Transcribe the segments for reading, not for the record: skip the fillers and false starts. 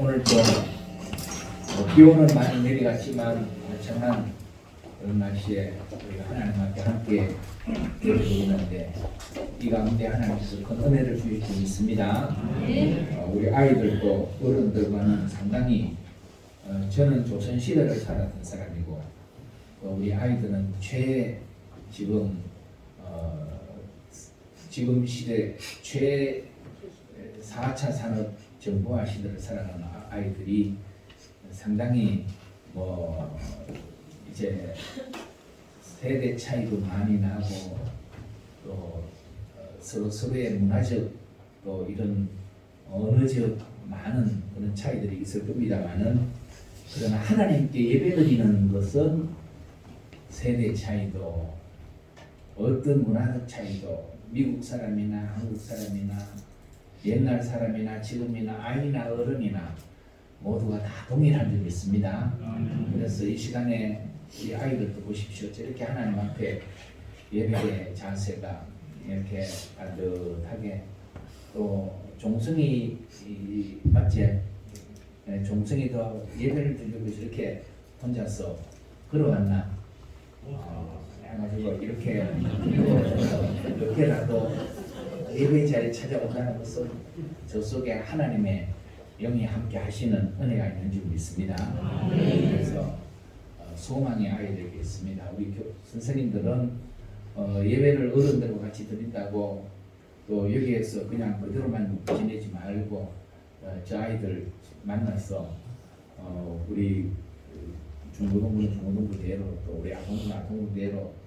오늘도 비오는 많이 내려갔지만 청한 그런 날씨에 우리가 하나님 앞에 함께 있는데 이 가운데 하나님께서 큰 은혜를 주실 수 있습니다. 우리 아이들도 어른들과는 상당히 저는 조선시대를 살았던 사람이고 우리 아이들은 지금 시대 최 4차 산업 정보화 시대를 살아가는 아이들이 상당히 이제 세대 차이도 많이 나고 또 서로의 문화적 또 이런 언어적 많은 그런 차이들이 있을 겁니다만은 그러나 하나님께 예배드리는 것은 세대 차이도 어떤 문화적 차이도 미국 사람이나 한국 사람이나 옛날 사람이나 지금이나 아이나 어른이나 모두가 다 동일한 점이 있습니다. 그래서 이 시간에 우리 아이들도 보십시오. 저렇게 하나님 앞에 예배의 자세가 이렇게 반듯하게 또 종성이 맞지? 종성이도 예배를 드리고 저렇게 혼자서 걸어왔나? 해가지고 이렇게라도 예배 자리에 찾아온다는 것은 저 속에 하나님의 영이 함께 하시는 은혜가 있는 줄 믿습니다. 그래서 소망의 아이들이 있습니다. 우리 선생님들은 예배를 어른들과 같이 드린다고 또 여기에서 그냥 그대로만 지내지 말고 저 아이들 만나서 우리 중고등부는 중고등부대로 또 우리 아동부는 아동부대로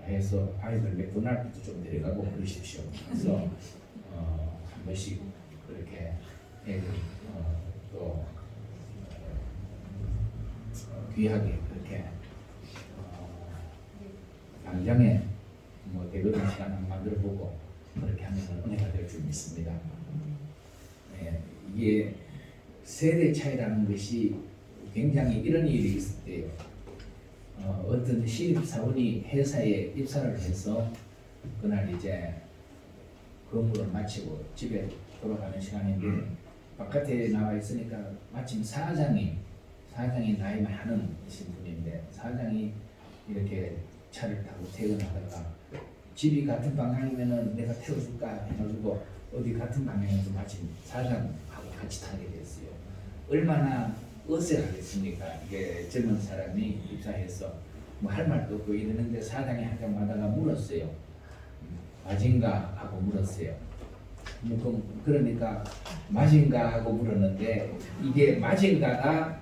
해서 아이들 맥도날드도 좀 데려가고 그러십시오. 그래서 한 번씩 그렇게 애들 또 귀하게 그렇게 당장에 대거든 시간 한번 만들어보고 그렇게 하면 은혜가 될 줄 믿습니다. 이게 세대 차이라는 것이 굉장히 이런 일이 있을 때요. 어떤 신입사원이 회사에 입사를 해서 그날 이제 근무를 마치고 집에 돌아가는 시간인데 바깥에 나와 있으니까 마침 사장이 나이 많은 분인데 사장이 이렇게 차를 타고 퇴근하다가 집이 같은 방향이면은 내가 태워줄까 해가지고 어디 같은 방향에서 마침 사장하고 같이 타게 됐어요. 얼마나 어색하겠습니까? 이게 젊은 사람이 입사해서 할 말도 없고 이러는데 사장이 한잔마다가 물었어요. 맞은가 하고 물었어요. 그러니까 맞은가 하고 물었는데 이게 맞은가가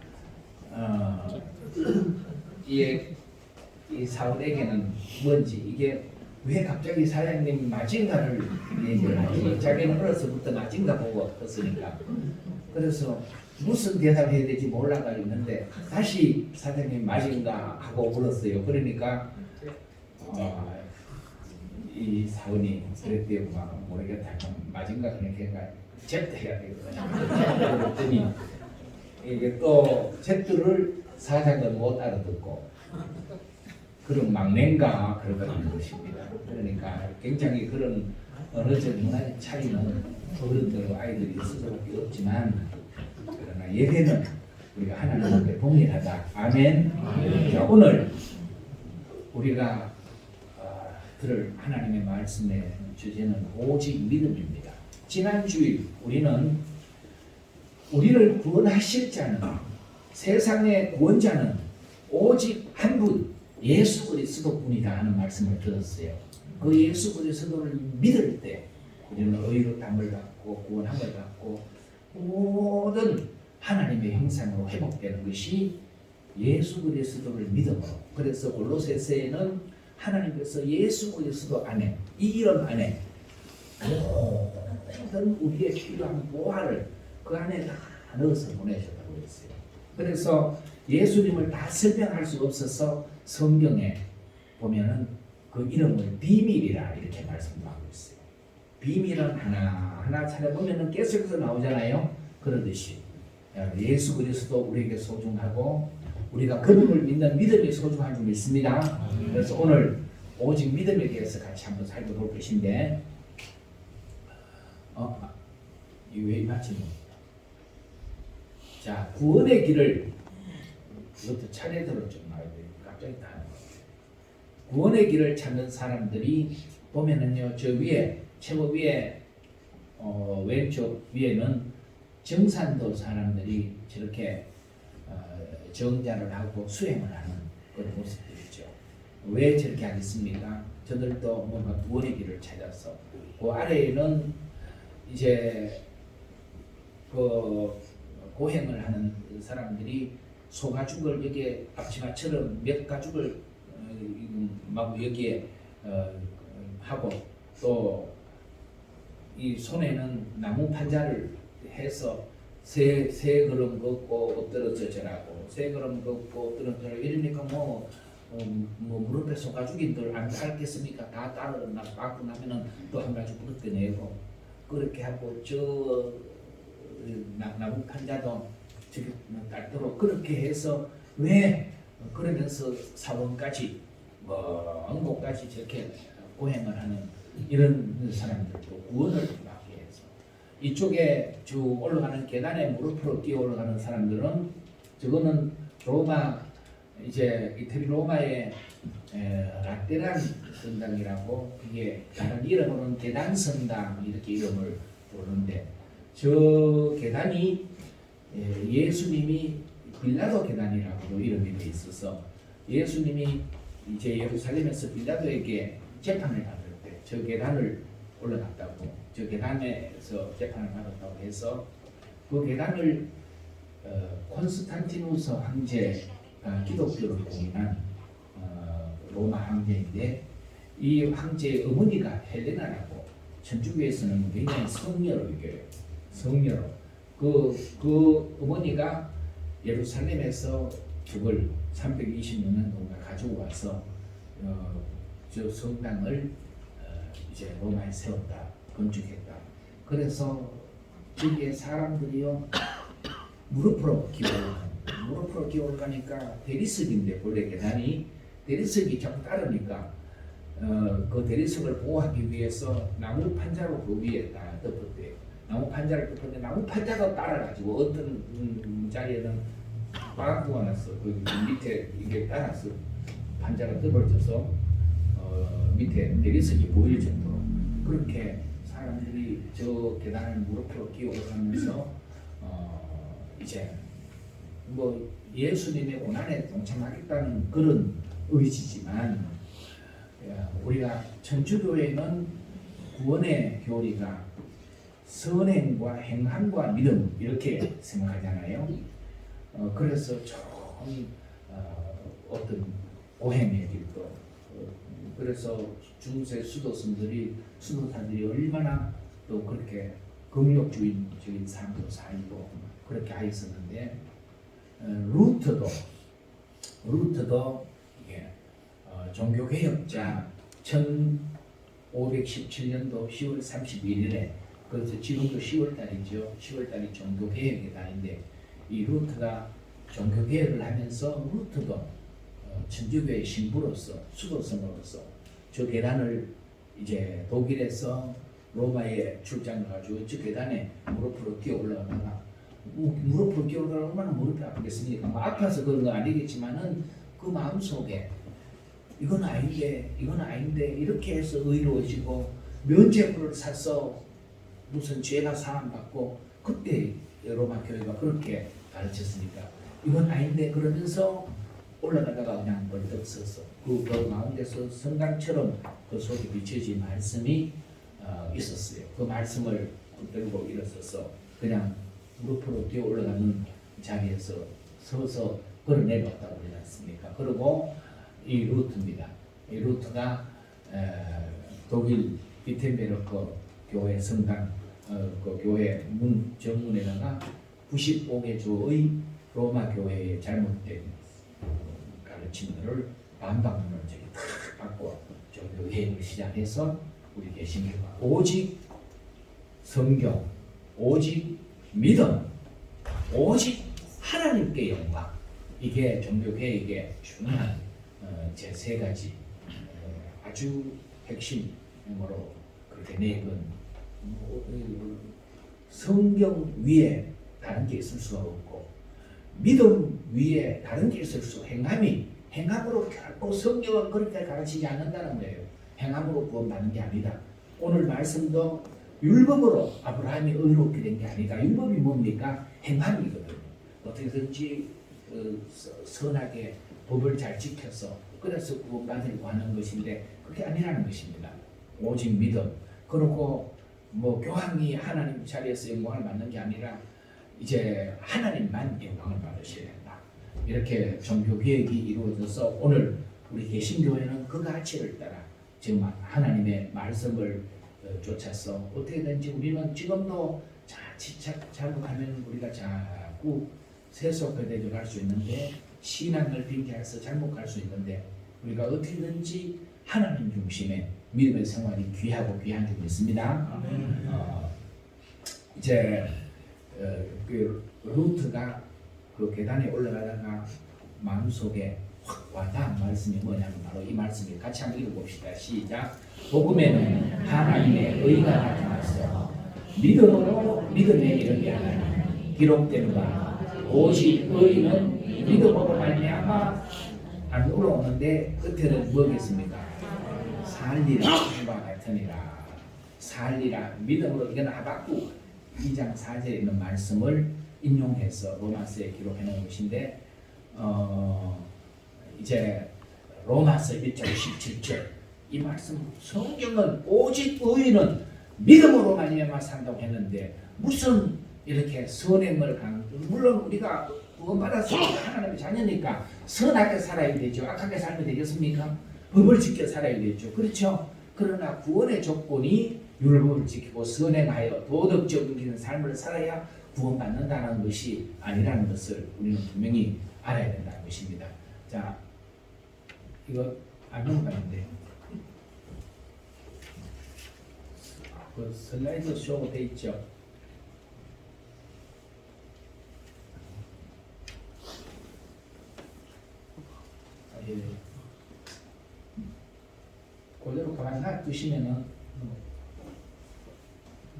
이 사원에게는 뭔지 이게 왜 갑자기 사장님 맞은가를 얘기를 하지? 자기는 어려서부터 맞은가 보고 컸으니까 그래서 무슨 대답해야 될지 몰라가 있는데 다시 사장님 맞은가 하고 물었어요. 그러니까 이 사원이 그랬대요. 모르겠다. 맞은가 그러니까 제트해야 되거든요. 그랬더니 이게 또 제트를 사장은 못 알아듣고 그런 막내인가 그러더라는 것입니다. 그러니까 굉장히 그런 언어적 문화적 차이는 어른들과 아이들이 있을 수밖에 없지만 그러나 예배는 우리가 하나님 앞에 동일하다. 아멘. 자, 오늘 우리가 들을 하나님의 말씀의 주제는 오직 믿음입니다. 지난 주일 우리는 우리를 구원하실 자는 세상의 구원자는 오직 한 분 예수 그리스도뿐이다 하는 말씀을 들었어요. 그 예수 그리스도를 믿을 때 우리는 의롭다함을 받고 구원함을 받고 모든 하나님의 형상으로 회복되는 것이 예수 그리스도를 믿음으로. 그래서 골로새서에는 하나님께서 예수 그리스도 안에 이 이름 안에 모든 우리의 필요한 보화를 그 안에 다 넣어서 보내셨다고 했어요. 그래서 예수님을 다 설명할 수 없어서 성경에 보면은 그 이름을 비밀이라 이렇게 말씀하고 있어요. 비밀은 하나 찾아보면은 계속해서 나오잖아요. 그러듯이 예수 그리스도 우리에게 소중하고 우리가 그분을 믿는 믿음이 소중한 줄 믿습니다. 그래서 오늘 오직 믿음에 대해서 같이 한번 살펴볼 것인데 이왜 마치는 자, 구원의 길을 이것도 차례대로 좀 나와야 돼요. 갑자기 다 구원의 길을 찾는 사람들이 보면은요, 저 위에 최고 위에 왼쪽 위에는 정산도 사람들이 저렇게 정자를 하고 수행을 하는 그런 모습들이죠. 왜 저렇게 하겠습니까? 저들도 뭔가 구원의 길을 찾아서 그 아래에는 이제 그 고행을 하는 사람들이 소가죽을 여기에 앞치마처럼 몇 가죽을 막 여기에 하고 또 이 손에는 나무 판자를 해서 세 걸음 걷고 엎드러져 절하고 세 걸음 걷고 엎드러져 이러니까 뭐 무릎에 소가죽인들 안 닳겠습니까? 다 따로 맞고 나면은 또 한 가죽 벗겨내고 그렇게 하고 저 나무 판자도 저기 닳도록 그렇게 해서 왜 그러면서 사원까지 왕복까지 저렇게 고행을 하는 이런 사람들도 구원을 받기 위해서 이쪽에 쭉 올라가는 계단에 무릎으로 뛰어 올라가는 사람들은 저거는 로마 이제 이태리 로마의 라테란 성당이라고 그게 다른 이름으로는 계단 성당 이렇게 이름을 부르는데 저 계단이 예수님이 빌라도 계단이라고 이름이 돼 있어서 예수님이 이제 예루살렘에서 빌라도에게 재판을 받을 때 저 계단을 올라갔다고 저 계단에서 재판을 받았다고 해서 그 계단을 콘스탄티누스 황제가 기독교를 공인한 로마 황제인데 이 황제의 어머니가 헬레나라고 천주교에서는 굉장히 성녀로 여겨요. 성녀로 그 어머니가 예루살렘에서 저걸 326년 동안 가지고 와서 저 성당을 이제 로마에 세웠다, 건축했다. 그래서 여기에 사람들이요 무릎으로 기어올 가니까 대리석인데 본래 계단이 대리석이 자꾸 따르니까 그 대리석을 보호하기 위해서 나무 판자로 그 위에 다 덮었대요. 나무 판자를 덮었는데 나무 판자가 따라가지고 어떤 자리에는 빠꾸가 났어. 그 밑에 이게 따라서 판자가 떨어져서 밑에 대리석이 보일 정도로 그렇게 사람들이 저 계단을 무릎으로 끼어 올라가면서 이제 뭐 예수님의 고난에 동참하겠다는 그런 의지지만 우리가 천주교회는 구원의 교리가 선행과 행함과 믿음 이렇게 생각하잖아요. 그래서 좀 어떤 고행의 길도 그래서 중세 수도사들이 얼마나 또 그렇게 금욕주의적인 삶도 살고 그렇게 하였었는데 루터도 이게 종교개혁자 1517년도 10월 31일에 그래서 지금도 10월달이죠. 10월달이 종교개혁의 달인데 이 루터가 종교개혁을 하면서 루터도 천주교의 신부로서 수도성으로서 저 계단을 이제 독일에서 로마에 출장을 가지고 저 계단에 무릎으로 뛰어 올라가다가 무릎으로 뛰어 올라가면 얼마나 무릎이 아프겠습니까? 뭐 아파서 그런 건 아니겠지만은 그 마음속에 이건 아닌데 이렇게 해서 의로워지고 면죄부를 사서 무슨 죄가 사함받고 그때 로마 교회가 그렇게 가르쳤으니까 이건 아닌데 그러면서 올라가다가 그냥 벌떡 서서 그 가운데서 성당처럼 그 속에 비춰진 말씀이 있었어요. 그 말씀을 들고 일어서서 그냥 무릎으로 뛰어 올라가는 자리에서 서서 그걸 내려왔다고 그러지 않습니까? 그리고 이 루트입니다. 이 루트가 독일 비텐베르크 교회 성당 그 교회 문 정문에다가 95개 조의 로마 교회의 잘못된 가르침들을 반박문을 저기 탁 받고 종교 개혁을 시작해서 우리 개신교가 오직 성경, 오직 믿음, 오직 하나님께 영광 이게 종교 개혁의 중요한 제 세 가지 아주 핵심으로 그렇게 내건 성경 위에 다른 게 있을 수가 없고 믿음 위에 다른 게 있을 수 행함으로 결코 성경은 그렇게 가르치지 않는다는 거예요. 행함으로 구원받는 게 아니다. 오늘 말씀도 율법으로 아브라함이 의롭게 된 게 아니다. 율법이 뭡니까? 행함이거든요. 어떻게든지 선하게 법을 잘 지켜서 그래서 구원받으려고 하는 것인데 그게 아니라는 것입니다. 오직 믿음. 그리고 뭐 교황이 하나님 자리에서 영광을 받는 게 아니라 이제 하나님만 영광을 받으셔야 된다. 이렇게 종교 계획이 이루어져서 오늘 우리 개신교회는 그 가치를 따라 지금 하나님의 말씀을 쫓아서 어떻게든지 우리는 지금도 잘못하면 우리가 자꾸 세속화되어 갈 수 있는데 신앙을 빙자해서 잘못 갈 수 있는데 우리가 어떻게든지 하나님 중심의 믿음의 생활이 귀하고 귀한 줄 믿습니다. 이제 그 루트가 그 계단에 올라가다가 마음속에 확 와닿은 말씀이 뭐냐면 바로 이 말씀을 같이 한번 읽어봅시다. 시작. 복음에는 하나님의 의가 나타났어. 믿음으로 믿음에 이르게 하나니 기록된 바 오직 의는 믿음으로 말미암아 안 올라오는데 끝에는 뭐겠습니까? 살리라 과 같으니라. 살리라 믿음으로. 이건 하박국 2장 4절에 있는 말씀을 인용해서 로마서에 기록해 놓은 것인데 이제 로마서 1장 17절 이 말씀 성경은 오직 의인은 믿음으로 말미암아 산다고 했는데 무슨 이렇게 선행을 물론 우리가 구원받았으니까 하나님의 자녀니까 선하게 살아야 되죠. 악하게 살면 되겠습니까? 법을 지켜 살아야 되죠. 그렇죠? 그러나 구원의 조건이 율법을 지키고 선행하여 도덕적인 삶을 살아야 구원받는다는 것이 아니라는 것을 우리는 분명히 알아야 된다는 것입니다. 자, 이거 안 넘어가는데 그 슬라이드 쇼가 돼 있죠. 예. 그대로 가만히 놔두시면은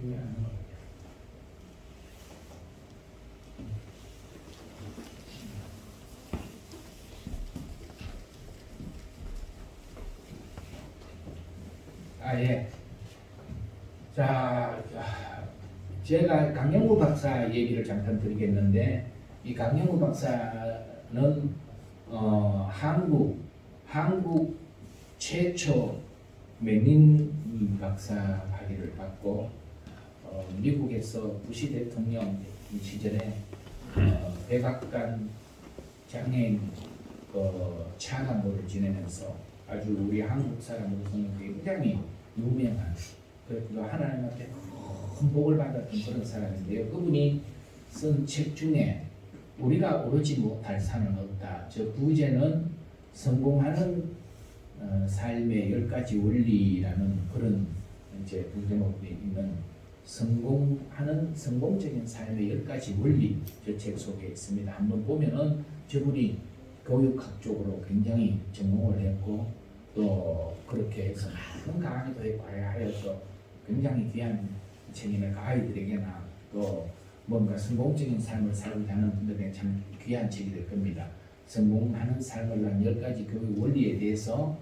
이게 안 넘어가요. 예. 자, 제가 강영구 박사 얘기를 잠깐 드리겠는데 이 강영구 박사는 한국 최초 맹인 박사 학위를 받고 미국에서 부시 대통령 시절에 백악관 장애인 차관보를 지내면서 아주 우리 한국 사람으로서는 굉장히 유명한 그리고 하나님한테 큰 복을 받았던 그런 사람인데요. 그분이 쓴 책 중에 우리가 오르지 못할 산은 없다. 저 부제는 성공하는 삶의 10가지 원리라는 그런 이제 부제목이 있는 성공적인 삶의 10가지 원리 저 책 속에 있습니다. 한번 보면은 저분이 교육학 쪽으로 굉장히 전공을 했고 또 그렇게 해서 많은 강의도 했고 하여서 굉장히 귀한 책이니까 아이들에게나 또 뭔가 성공적인 삶을 살고자 하는 분들에게 참 귀한 책이 될 겁니다. 성공하는 삶을 위한 10가지 교육 원리에 대해서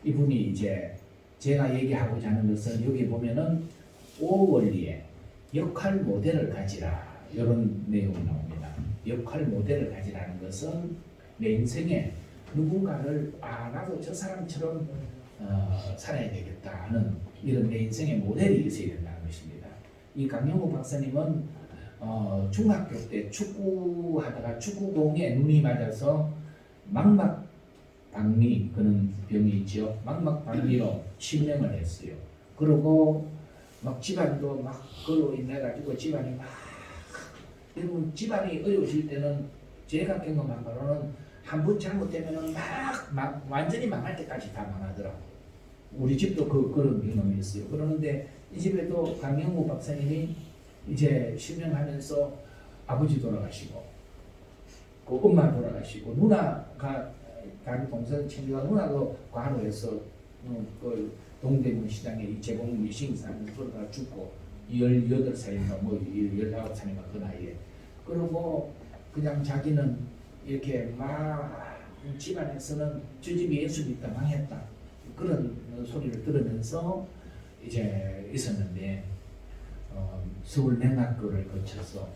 이분이 이제 제가 얘기하고자 하는 것은 여기 보면은 5원리에 역할 모델을 가지라 이런 내용이 나옵니다. 역할 모델을 가지라는 것은 내 인생에 누군가를 나도 저 사람처럼 살아야 되겠다 하는 이런 내 인생의 모델이 있어야 된다는 것입니다. 이 강영구 박사님은 중학교 때 축구하다가 축구공에 눈이 맞아서 망막박리 그런 병이 있죠. 망막박리로 실명을 했어요. 그리고 막 집안도 막 그로 인해 가지고 집안이 막 여러분 집안이 어려우실 때는 제가 경험한 바로는 한 번 잘못되면은 막 완전히 망할 때까지 다 망하더라고. 우리 집도 그런 경험이 있어요. 그러는데 이 집에도 강영구 박사님이 이제 실명하면서 아버지 돌아가시고 그 엄마 돌아가시고 누나가 다른 동생 친구가 누나도 과로해서 그 동대문 시장에 이재공 미싱사는 그러다 죽고 18살인가 뭐 19살인가 그 나이에 그리고 그냥 자기는 이렇게 막 집안에서는 저 집이 예수 믿다 망했다 그런 소리를 들으면서 이제 있었는데 서울 맹학교를 거쳐서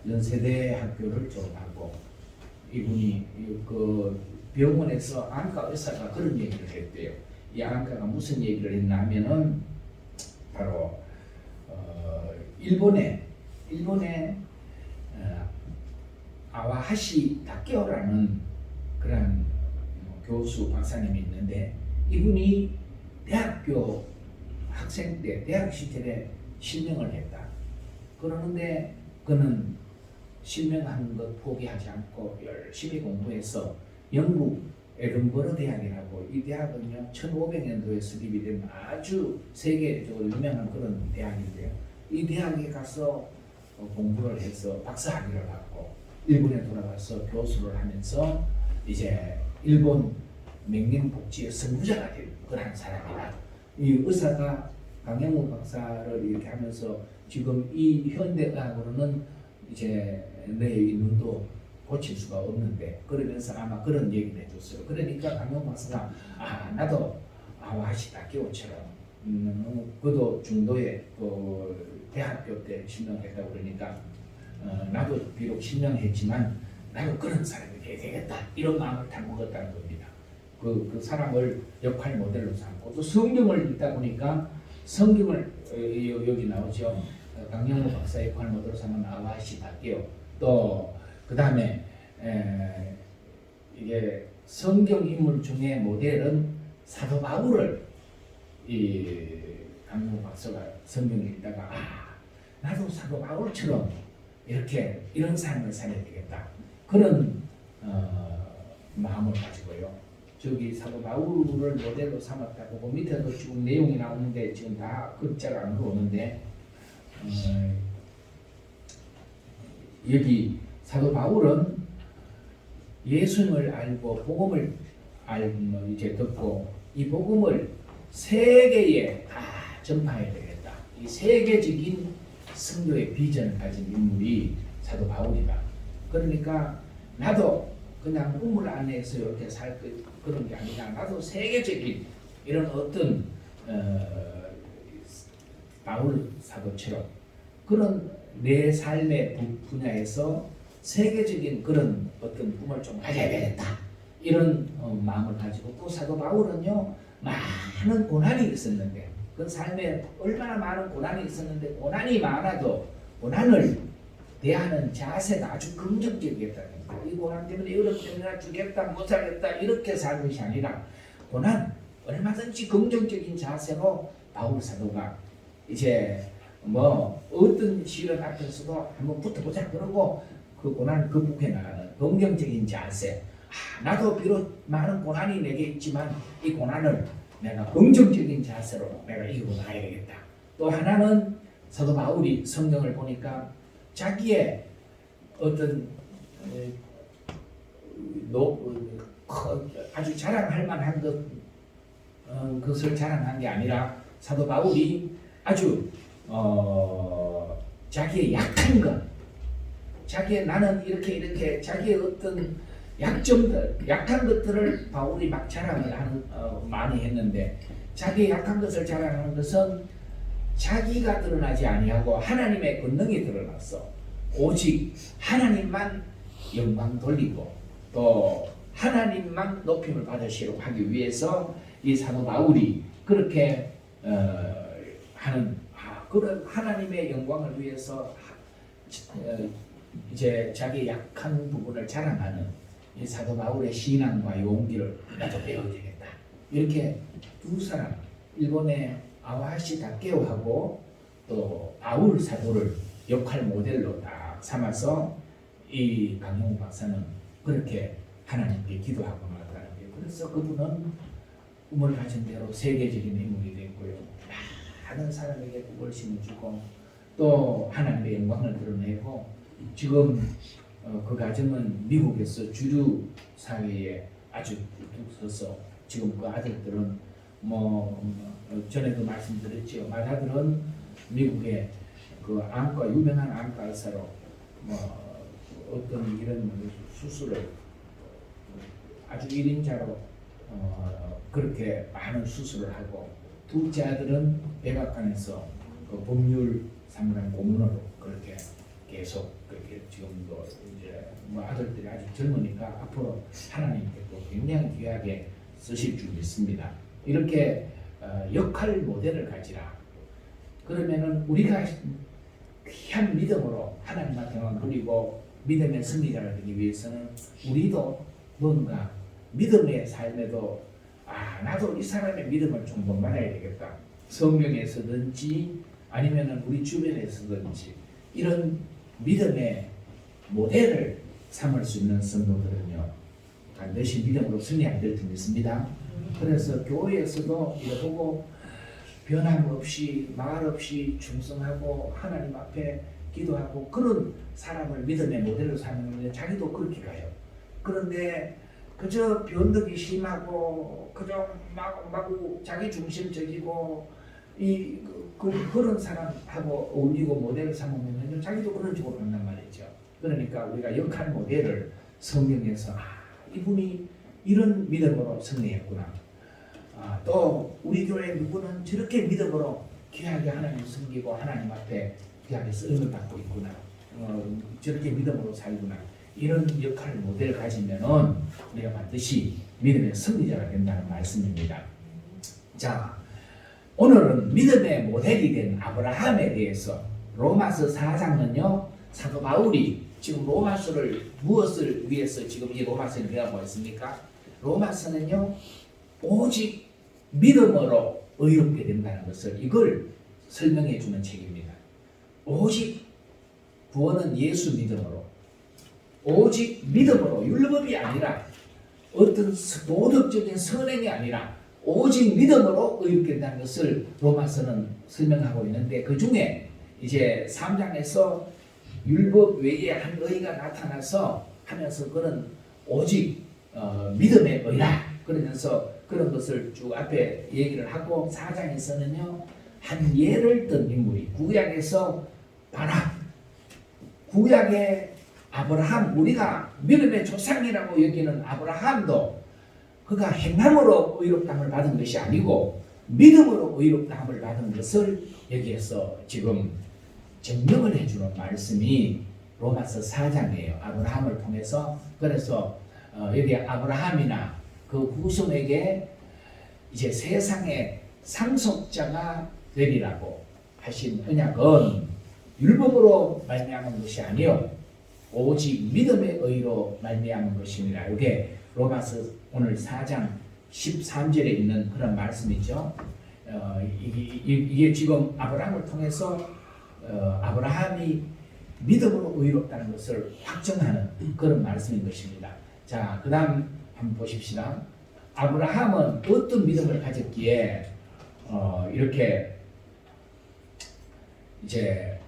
연세대 학교를 졸업하고 이분이 그 병원에서 안과 의사가 그런 얘기를 했대요. 이 안과가 무슨 얘기를 했나 하면은 바로 일본에 아와하시 다케오라는 그런 교수 박사님이 있는데 이분이 대학교 학생 때 대학 시절에 실명을 했다. 그러는데 그는 실명한 것 포기하지 않고 열심히 공부해서 영국 에든버러 대학이라고 이 대학은요 1500년도에 설립이 된 아주 세계적으로 유명한 그런 대학인데요. 이 대학에 가서 공부를 해서 박사학위를 받고 일본에 돌아가서 교수를 하면서 이제 일본 맹린복지의 선구자가 된 그런 사람이다. 이 의사가 강영욱 박사를 이렇게 하면서 지금 이 현대의학으로는 이제 내 눈도 고칠 수가 없는데 그러면서 아마 그런 얘기를 해줬어요. 그러니까 강영욱 박사가 나도 아와하시 다케오처럼 그도 중도에 그 대학교 때 실명했다고 그러니까 나도 비록 실명했지만 나도 그런 사람이 돼야 되겠다 이런 마음을 담그었다는 겁니다. 그 사람을 역할 모델로 삼고 또 성경을 읽다 보니까 성경을 여기 나오죠. 강영욱 박사 역할 모델로 삼은 아와하시 다케오 또 그 다음에 이게 성경 인물 중에 모델은 사도 바울을 이 강영욱 박사가 성경을 읽다가 나도 사도 바울처럼 이렇게 이런 삶을 살아야 되겠다 그런 마음을 가지고요. 저기 사도 바울을 모델로 삼았다고 그 밑에도 지금 내용이 나오는데 지금 다 글자가 안 들어오는데 여기 사도 바울은 예수님을 알고 복음을 알고 이제 듣고 이 복음을 세계에 다 전파해야 되겠다. 이 세계적인 선교의 비전을 가진 인물이 사도 바울이다. 그러니까 나도 그냥 우물 안에서 이렇게 살 그런 게 아니라 나도 세계적인 이런 어떤 바울 사도처럼 그런 내 삶의 분야에서 세계적인 그런 어떤 꿈을 좀 가져야 되겠다 이런 마음을 가지고 또 사도 바울은요 많은 고난이 있었는데 그 삶에 얼마나 많은 고난이 있었는데 고난이 많아도 고난을 대하는 자세가 아주 긍정적이었다는 거예요. 이 고난 때문에 어렵 때문에 죽겠다 못 살겠다 이렇게 사는 것이 아니라 고난 얼마든지 긍정적인 자세로 바울 사도가 이제 뭐 어떤 시련 앞에서도 한번 붙어보자 그러고 그 고난을 극복해 나가는 긍정적인 자세. 나도 비록 많은 고난이 내게 있지만 이 고난을 내가 긍정적인 자세로 내가 이기고 나가야 되겠다. 또 하나는 사도 바울이 성경을 보니까 자기의 어떤 아주 자랑할 만한 것을 자랑한 게 아니라 사도 바울이 아주 자기의 약한 것, 자기의 나는 이렇게 자기의 어떤 약점들, 약한 것들을 바울이 막 자랑을 많이 했는데 자기의 약한 것을 자랑하는 것은 자기가 드러나지 아니하고 하나님의 권능이 드러났어. 오직 하나님만 영광 돌리고 또 하나님만 높임을 받으시려고 하기 위해서 이 사도 바울이 그렇게 하는 그런 하나님의 영광을 위해서 이제 자기 약한 부분을 자랑하는 이 사도 바울의 신앙과 용기를 나도 배워야 되겠다. 이렇게 두 사람 일본의 아와하시 다케오하고 또 바울 사도를 역할 모델로 딱 삼아서 이 강영욱 박사는 그렇게 하나님께 기도하고 나왔다는 게 그래서 그분은 꿈을 가진 대로 세계적인 인물이 됐고요. 많은 사람에게 꿈을 심어주고 또 하나님의 영광을 드러내고 지금 그 가정은 미국에서 주류 사회에 아주 뚝뚝 서서 지금 그 아들들은 전에도 말씀드렸지요. 맏아들은 미국의 그 안과 유명한 안과 의사로 어떤 이런 수술을 아주 1인자로 그렇게 많은 수술을 하고, 둘째 아들은 백악관에서 그 법률 상담 고문으로 그렇게 계속 그렇게 지금도 이제 뭐 아들들이 아직 젊으니까 앞으로 하나님께도 굉장히 귀하게 쓰실 줄 믿습니다. 이렇게 역할 모델을 가지라. 그러면은 우리가 귀한 믿음으로 하나님한테만 드리고 믿음의 승리자가 되기 위해서는 우리도 뭔가 믿음의 삶에도 나도 이 사람의 믿음을 좀 본받아야 되겠다. 성경에서든지 아니면은 우리 주변에서든지 이런 믿음의 모델을 삼을 수 있는 성도들은요, 반드시 믿음으로 승리하게 될 줄 믿습니다. 그래서 교회에서도 이거 보고 변함 없이 말 없이 충성하고 하나님 앞에 기도하고 그런 사람을 믿음의 모델로 삼는 자기도 그렇게 가요. 그런데 그저 변덕이 심하고 그저 마구 자기 중심적이고 그런 사람하고 어울리고 모델을 삼으면 자기도 그런 쪽으로 간단 말이죠. 그러니까 우리가 역할 모델을 성경에서 이분이 이런 믿음으로 승리했구나. 또 우리 교회 누구는 저렇게 믿음으로 귀하게 하나님 섬기고 하나님 앞에 귀하게 쓰임을 받고 있구나. 저렇게 믿음으로 살구나. 이런 역할 모델을 가지면은 우리가 반드시 믿음의 승리자가 된다는 말씀입니다. 자, 오늘은 믿음의 모델이 된 아브라함에 대해서 로마서 4장은요, 사도 바울이 지금 로마서를 무엇을 위해서 지금 이 로마서를 배우고 있습니까? 로마서는요, 오직 믿음으로 의롭게 된다는 것을 이걸 설명해 주는 책입니다. 오직 구원은 예수 믿음으로, 오직 믿음으로, 율법이 아니라 어떤 도덕적인 선행이 아니라 오직 믿음으로 의롭게 된다는 것을 로마서는 설명하고 있는데, 그 중에 이제 3장에서 율법 외에 한 의가 나타나서 하면서 그는 오직 믿음의 의라 그러면서 그런 것을 쭉 앞에 얘기를 하고, 4장에서는요 한 예를 든 인물이 구약에서 바락, 구약의 아브라함, 우리가 믿음의 조상이라고 여기는 아브라함도 그가 행함으로 의롭다함을 받은 것이 아니고 믿음으로 의롭다함을 받은 것을 여기에서 지금 증명을 해주는 말씀이 로마서 4장이에요. 아브라함을 통해서. 그래서 여기 아브라함이나 그 후손에게 이제 세상의 상속자가 되리라고 하신 언약은 율법으로 말미암은 것이 아니요 오직 믿음의 의로 말미암은 것입니다. 이게 로마서 오늘 4장 13절에 있는 그런 말씀이죠. 이게 지금 아브라함을 통해서 아브라함이 믿음으로 의롭다는 것을 확정하는 그런 말씀인 것입니다. 자, 그 다음 한번 보십시다. 아브라함은 어떤 믿음을 가졌기에 이렇게 이제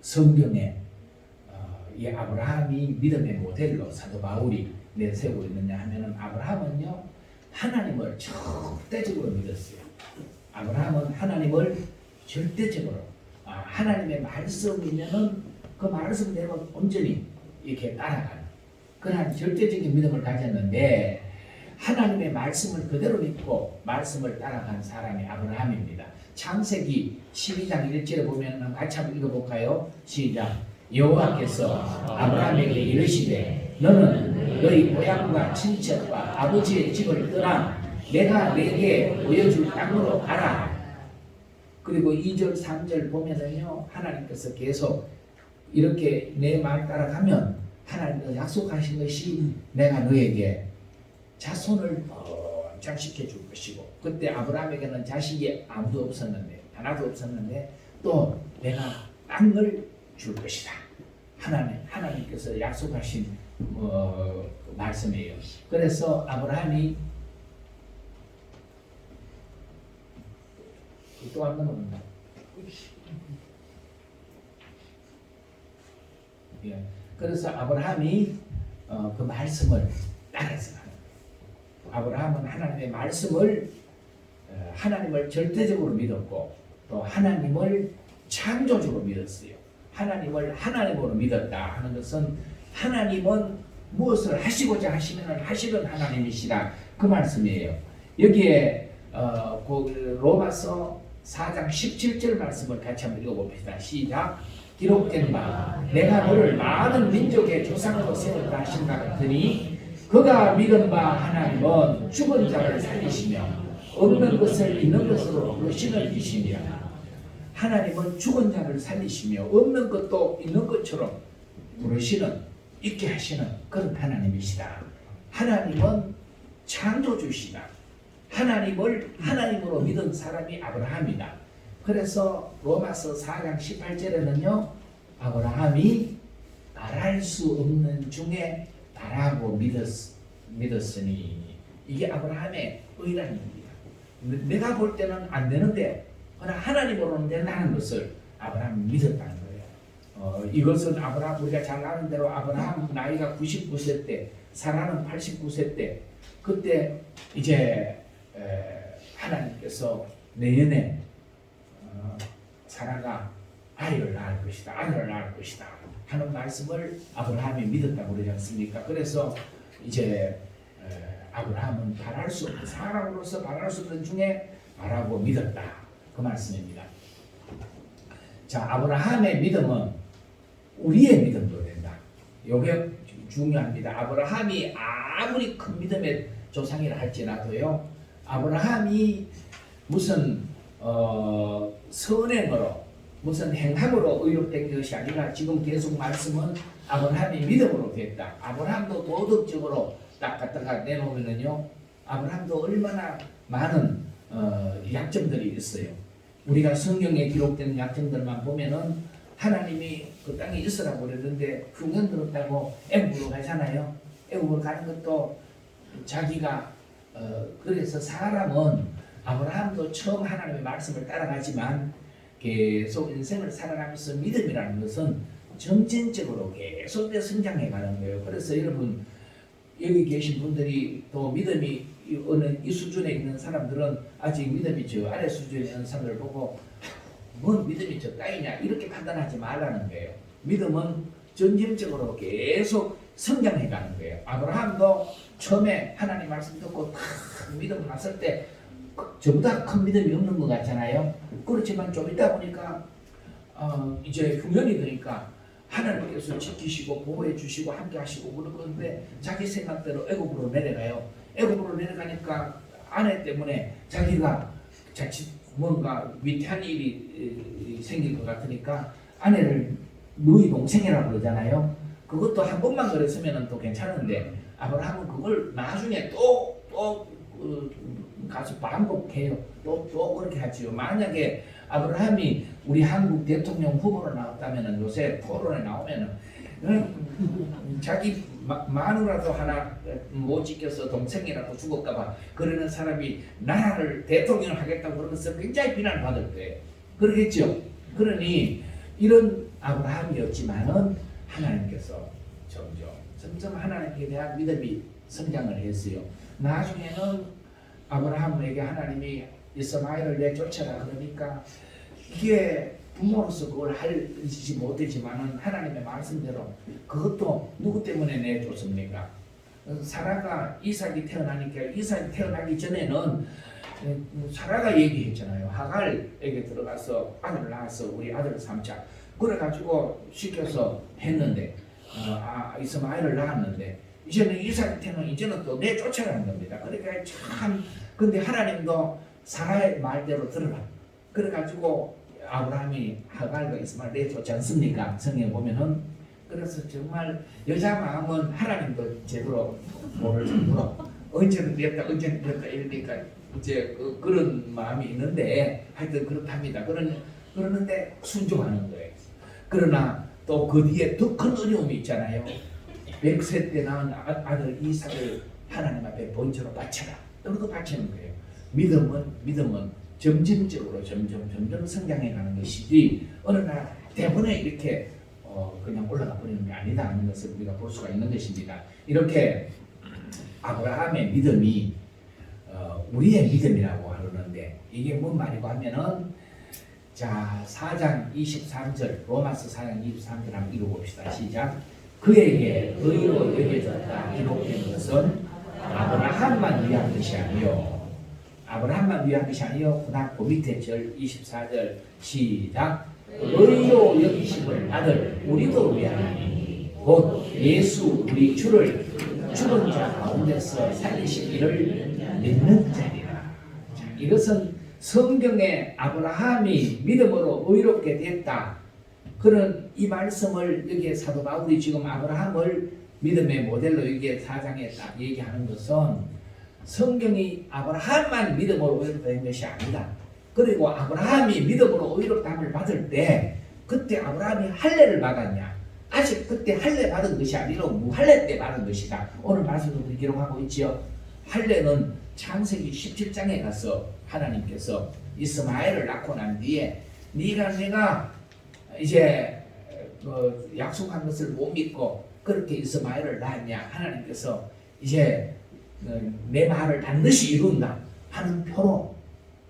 성경에 이 아브라함이 믿음의 모델로 사도 바울이 내세우고 있느냐 하면은, 아브라함은요 하나님을 절대적으로 믿었어요. 아브라함은 하나님을 절대적으로 하나님의 말씀이면은 그 말씀대로 온전히 이렇게 따라가는 그러한 절대적인 믿음을 가졌는데, 하나님의 말씀을 그대로 믿고 말씀을 따라간 사람이 아브라함입니다. 창세기 12장 1절에 보면 같이 한번 읽어볼까요? 시작. 여호와께서 아브라함에게 이르시되 너는 너희 고향과 친척과 아버지의 집을 떠나 내가 내게 보여줄 땅으로 가라. 그리고 2절 3절 보면은요, 하나님께서 계속 이렇게 내 말 따라가면 하나님께서 약속하신 것이 내가 너에게 자손을 번창시켜 줄 것이고, 그때 아브라함에게는 자식이 아무도 없었는데, 하나도 없었는데 또 내가 땅을 줄 것이다. 하나님께서 약속하신 말씀이에요. 그래서 아브라함이 또 한 번 넘어간다. 예. 그래서 아브라함이 그 말씀을 따라서 아브라함은 하나님의 말씀을 하나님을 절대적으로 믿었고 또 하나님을 창조주로 믿었어요. 하나님을 하나님으로 믿었다 하는 것은 하나님은 무엇을 하시고자 하시면 하시는 하나님이시라 그 말씀이에요. 여기에 그 로마서 4장 17절 말씀을 같이 한번 읽어봅시다. 시작. 기록된 바 내가 너를 많은 민족의 조상으로 세웠다 하신다 같으니 그가 믿은 바 하나님은 죽은 자를 살리시며 없는 것을 있는 것으로 부르시는 이시니라. 하나님은 죽은 자를 살리시며 없는 것도 있는 것처럼 부르시는 있게 하시는 그런 하나님이시다. 하나님은 창조주시다. 하나님을 하나님으로 믿은 사람이 아브라함이다. 그래서 로마서 4장 18절에는요 아브라함이 말할 수 없는 중에 바라고 믿었으니 이게 아브라함의 의란입니다. 내가 볼 때는 안 되는데 그러나 하나님으로는 된다는 것을 아브라함이 믿었다는 거예요. 이것은 아브라함 우리가 잘 아는 대로 아브라함 나이가 99세 때 사라는 89세 때 그때 이제 하나님께서 내년에 사라가 아이를 낳을 것이다. 아들을 낳을 것이다. 하는 말씀을 아브라함이 믿었다고 그러지 않습니까? 그래서 이제 아브라함은 바랄 수 없는 사람으로서 바랄 수 없는 중에 바라고 믿었다. 그 말씀입니다. 자, 아브라함의 믿음은 우리의 믿음도 된다. 이게 중요합니다. 아브라함이 아무리 큰 믿음의 조상이라 할지라도요. 아브라함이 무슨 선행으로 무슨 행함으로 의롭된 것이 아니라 지금 계속 말씀은 아브라함이 믿음으로 됐다. 아브라함도 도덕적으로 딱 갖다가 내놓으면요, 아브라함도 얼마나 많은 약점들이 있어요. 우리가 성경에 기록된 약점들만 보면은 하나님이 그 땅에 있으라고 그랬는데 흉년 들었다고 애굽으로 가잖아요. 애굽으로 가는 것도 자기가 그래서 사람은 아브라함도 처음 하나님의 말씀을 따라가지만 계속 인생을 살아가면서 믿음이라는 것은 점진적으로 계속 성장해가는 거예요. 그래서 여러분 여기 계신 분들이 또 믿음이 어느 이 수준에 있는 사람들은 아직 믿음이 저 아래 수준에 있는 사람들 보고 뭔 믿음이 저 따위냐 이렇게 판단하지 말라는 거예요. 믿음은 점진적으로 계속 성장해가는 거예요. 아브라함도 처음에 하나님 말씀 듣고 큰 믿음 났을 때 저보다 큰 믿음이 없는 것 같잖아요. 그렇지만 좀 있다 보니까 이제 흉년이 되니까 하나님께서 지키시고 보호해 주시고 함께 하시고 그러는데 자기 생각대로 애굽으로 내려가요. 애굽으로 내려가니까 아내 때문에 자기가 자칫 뭔가 위태한 일이 생길 것 같으니까 아내를 너희 동생이라고 그러잖아요. 그것도 한 번만 그랬으면 또 괜찮은데 아브라함은 그걸 나중에 또 가서 반복해요. 또 그렇게 하지요. 만약에 아브라함이 우리 한국 대통령 후보로 나왔다면 요새 토론에 나오면은 자기 마누라도 하나 못 지켜서 동생이라도 죽을까봐 그러는 사람이 나라를 대통령을 하겠다고 그러면서 굉장히 비난을 받을 거예요. 그러겠죠. 그러니 이런 아브라함이었지만은 하나님께서 점점 하나님께 대한 믿음이 성장을 했어요. 나중에는 아브라함에게 하나님이 이스마엘을 내쫓아라 그러니까 이게 부모로서 그걸 하지 못했지만은 하나님의 말씀대로 그것도 누구 때문에 내쫓습니까? 사라가 이삭이 태어나니까 이삭이 태어나기 전에는 사라가 얘기했잖아요. 하갈에게 들어가서 아들을 낳아서 우리 아들을 삼자. 그래가지고 시켜서 했는데 이스마엘을 낳았는데 이제는 이삭이 태어나 이제는 또 내쫓아가는 겁니다. 그러니까 참 근데 하나님도 사라의 말대로 들어라. 그래가지고 아브라함이 하갈과 이스마엘 내쫓지 않습니까? 성경에 보면은 그래서 정말 여자 마음은 하나님도 제대로 모를 정도로 언제는 됐다 언제는 됐다 이러니까 이제 그런 마음이 있는데 하여튼 그렇답니다. 그러는데 순종하는 거예요. 그러나 또 그 뒤에 더 큰 어려움이 있잖아요. 100세 때 낳은 아들 이삭을 하나님 앞에 번제로 바쳐라. 그렇게 바치는 거예요. 믿음은 점진적으로 점점 성장해가는 것이지 어느 날 대번에 이렇게 그냥 올라가 버리는 게 아니다 하는 것을 우리가 볼 수가 있는 것입니다. 이렇게 아브라함의 믿음이 우리의 믿음이라고 하는데 이게 뭔 말이고 하면은 자, 4장 23절, 로마서 4장 23절 한번 읽어봅시다. 시작. 그에게 의로 여겨졌다 기록된 것은 아브라함만 위한 것이 아니요. 아브라함만 위한 것이 아니요. 그 밑에 절 24절 시작. 의로 여기심을 받을 우리도 위하니 곧 예수 우리 주를 죽은 자 가운데서 살리신 이를 믿는 자리라. 자, 이것은 성경에 아브라함이 믿음으로 의롭게 됐다. 그런 이 말씀을 여기에 사도 바울이 지금 아브라함을 믿음의 모델로 여기에 4장에 딱 얘기하는 것은 성경이 아브라함만 믿음으로 의롭된 것이 아니다. 그리고 아브라함이 믿음으로 의롭다함을 받을 때 그때 아브라함이 할례를 받았냐? 아직 그때 할례 받은 것이 아니라 무할례 때 받은 것이다. 오늘 말씀도 기록하고 있지요. 할례는 창세기 17장에 가서 하나님께서 이스마엘을 낳고 난 뒤에 네가 내가 이제 약속한 것을 못 믿고 그렇게 이스마엘을 낳았냐? 하나님께서 이제 내 말을 반드시 이룬다 하는 표로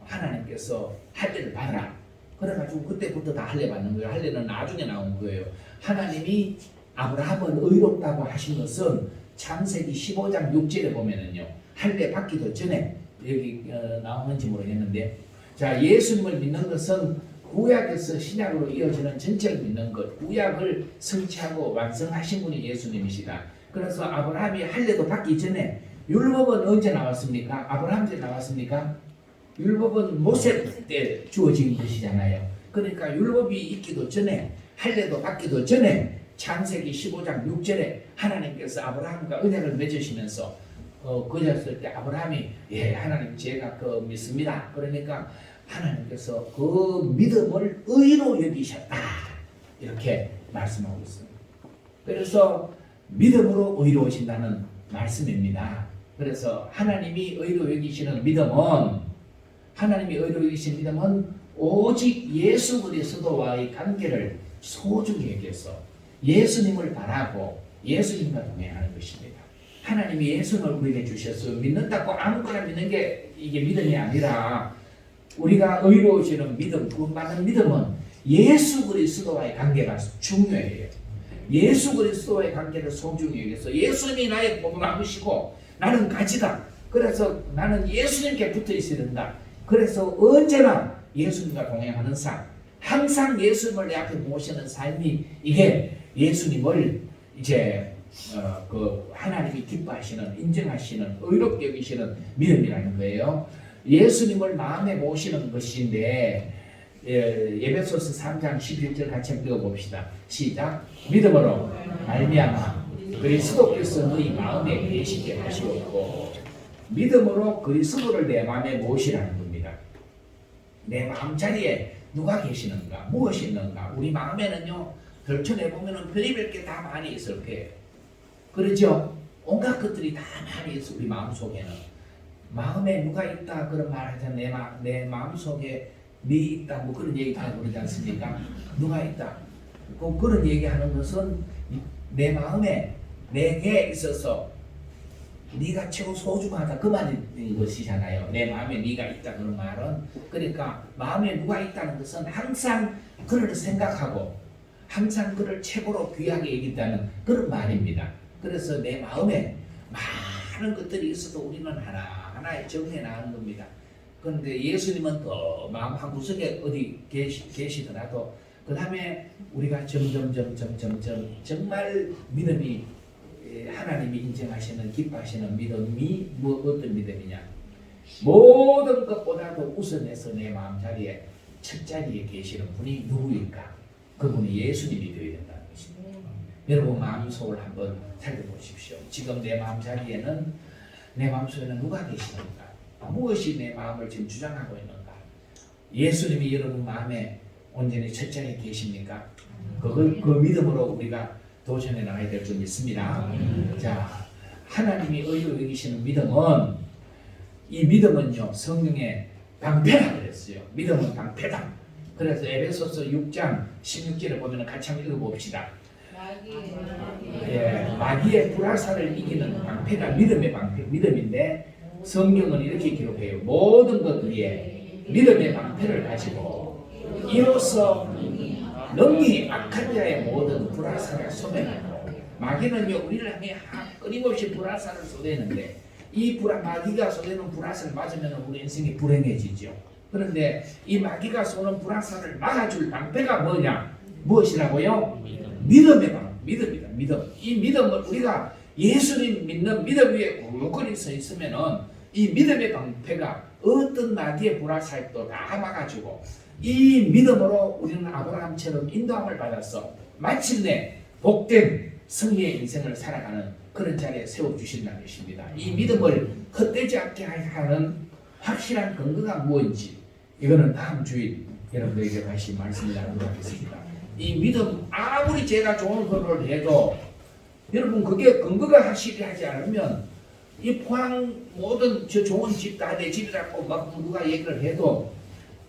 하나님께서 할례를 받아라. 그래가지고 그때부터 다 할례 받는 거예요. 할례는 나중에 나온 거예요. 하나님이 아브라함은 의롭다고 하신 것은 창세기 15장 6절에 보면은요. 할례 받기도 전에 여기 나오는지 모르겠는데, 자, 예수님을 믿는 것은 구약에서 신약으로 이어지는 전체를 믿는 것, 구약을 성취하고 완성하신 분이 예수님이시다. 그래서 아브라함이 할례도 받기 전에 율법은 언제 나왔습니까? 아브라함 때 나왔습니까? 율법은 모세 때 주어진 것이잖아요. 그러니까 율법이 있기도 전에 할례도 받기도 전에 창세기 15장 6절에 하나님께서 아브라함과 언약을 맺으시면서 그랬을 때 아브라함이 예 하나님 제가 믿습니다. 그러니까 하나님께서 그 믿음을 의로 여기셨다 이렇게 말씀하고 있습니다. 그래서 믿음으로 의로우신다는 말씀입니다. 그래서 하나님이 의로 여기시는 믿음은 하나님이 의로 여기신 믿음은 오직 예수 그리스도와의 관계를 소중히 여겨서 예수님을 바라고 예수님과 동행하는 것입니다. 하나님이 예수님을 구원해 주셨어요. 믿는다고 아무거나 믿는 게 이게 믿음이 아니라 우리가 의로우시는 믿음, 구원받는 믿음은 예수 그리스도와의 관계가 중요해요. 예수 그리스도와의 관계를 소중히 여겨서 예수님이 나의 포도나무시고 나는 가지다. 그래서 나는 예수님께 붙어 있어야 된다. 그래서 언제나 예수님과 동행하는 삶, 항상 예수님을 내 앞에 모시는 삶이 이게 예수님을 이제 하나님이 기뻐하시는, 인정하시는, 의롭게 여기시는 믿음이라는 거예요. 예수님을 마음에 모시는 것인데 에베소서 3장 11절 같이 한번 읽어봅시다. 시작. 믿음으로 말미암아 그리스도께서 너희 마음에 계시게 하시옵고 믿음으로 그리스도를 내 마음에 모시라는 겁니다. 내 마음자리에 누가 계시는가, 무엇이 있는가. 우리 마음에는요, 들춰내보면 별의별 게 다 많이 있을 거예요. 그렇죠? 온갖 것들이 다 많이 있어. 우리 마음속에는. 마음에 누가 있다 그런 말 하잖아요. 내 마음속에 네 있다 뭐 그런 얘기 하고 그러지 않습니까? 누가 있다. 그런 얘기하는 것은 내 마음에 내게 있어서 네가 최고 소중하다 그 말인 것이잖아요. 내 마음에 네가 있다 그런 말은. 그러니까 마음에 누가 있다는 것은 항상 그를 생각하고 항상 그를 최고로 귀하게 여긴다는 그런 말입니다. 그래서 내 마음에 많은 것들이 있어도 우리는 하나하나에 정해 나가는 겁니다. 그런데 예수님은 또 마음 한 구석에 어디 계시더라도 그 다음에 우리가 점점 정말 믿음이 하나님이 인정하시는 기뻐하시는 믿음이 어떤 믿음이냐, 모든 것보다도 우선해서 내 마음자리에 첫 자리에 계시는 분이 누구일까? 그분이 예수님이 되어야 된다는 것입니다. 여러분 마음속을 한번 살펴보십시오. 지금 내 마음자리에는 내 마음속에는 누가 계시는가? 무엇이 내 마음을 지금 주장하고 있는가? 예수님이 여러분 마음에 온전히 첫 자리에 계십니까? 그 믿음으로 우리가 도전해 나가야 될 줄 믿습니다. 자, 하나님이 의로 여기시는 믿음은 이 믿음은요 성경에 방패라 그랬어요. 믿음은 방패다. 그래서 에베소서 6장 16절에 보면 같이 한번 읽어봅시다. 마귀의 불화살을 이기는 방패가 믿음의 방패, 믿음인데 성경은 이렇게 기록해요. 모든 것 위에 믿음의 방패를 가지고 이로써 능히 악한 자의 모든 불화살을 소멸하고 마귀는요 우리를 향해 끊임없이 불화살을 쏘대는데 이 마귀가 쏘대는 불화살을 맞으면 우리 인생이 불행해지죠. 그런데 이 마귀가 쏘는 불화살을 막아줄 방패가 뭐냐? 무엇이라고요? 믿음의 믿음이다. 믿음. 이 믿음을 우리가 예수님 믿는 믿음 위에 굴곡거리 서 있으면은 이 믿음의 방패가 어떤 마귀의 불화살도 다 막아주고 이 믿음으로 우리는 아브라함처럼 인도함을 받아서 마침내 복된 승리의 인생을 살아가는 그런 자리에 세워주신다는 것입니다. 이 믿음을 헛되지 않게 하는 확실한 근거가 무엇인지 이거는 다음 주일 여러분들에게 다시 말씀을 나누도록 하겠습니다. 이 믿음 아무리 제가 좋은 거를 해도 여러분 그게 근거가 확실히 하지 않으면 이 포항 모든 저 좋은 집 다 내 집이라고 막 누가 얘기를 해도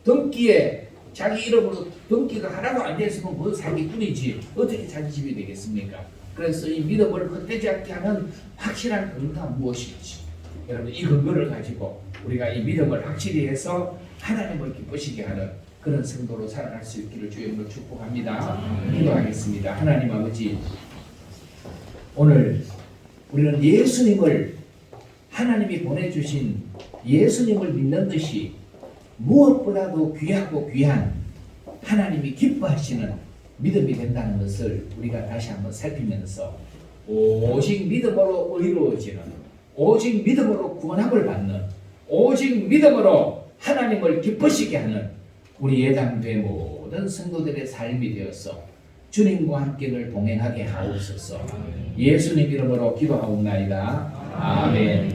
등기에 자기 이름으로 등기가 하나도 안 됐으면 그건 사기꾼이지 어떻게 자기 집이 되겠습니까? 그래서 이 믿음을 헛되지 않게 하는 확실한 근거가 무엇인지 여러분 이 근거를 가지고 우리가 이 믿음을 확실히 해서 하나님을 기쁘시게 하는 그런 성도로 살아갈 수 있기를 주의 이름으로 축복합니다. 기도하겠습니다. 하나님 아버지 오늘 우리는 예수님을 하나님이 보내주신 예수님을 믿는 듯이 무엇보다도 귀하고 귀한 하나님이 기뻐하시는 믿음이 된다는 것을 우리가 다시 한번 살피면서 오직 믿음으로 의로워지는 오직 믿음으로 구원함을 받는 오직 믿음으로 하나님을 기쁘시게 하는 우리 예당교회 모든 성도들의 삶이 되어서 주님과 함께 늘 동행하게 하옵소서. 예수님 이름으로 기도하옵나이다. 아멘.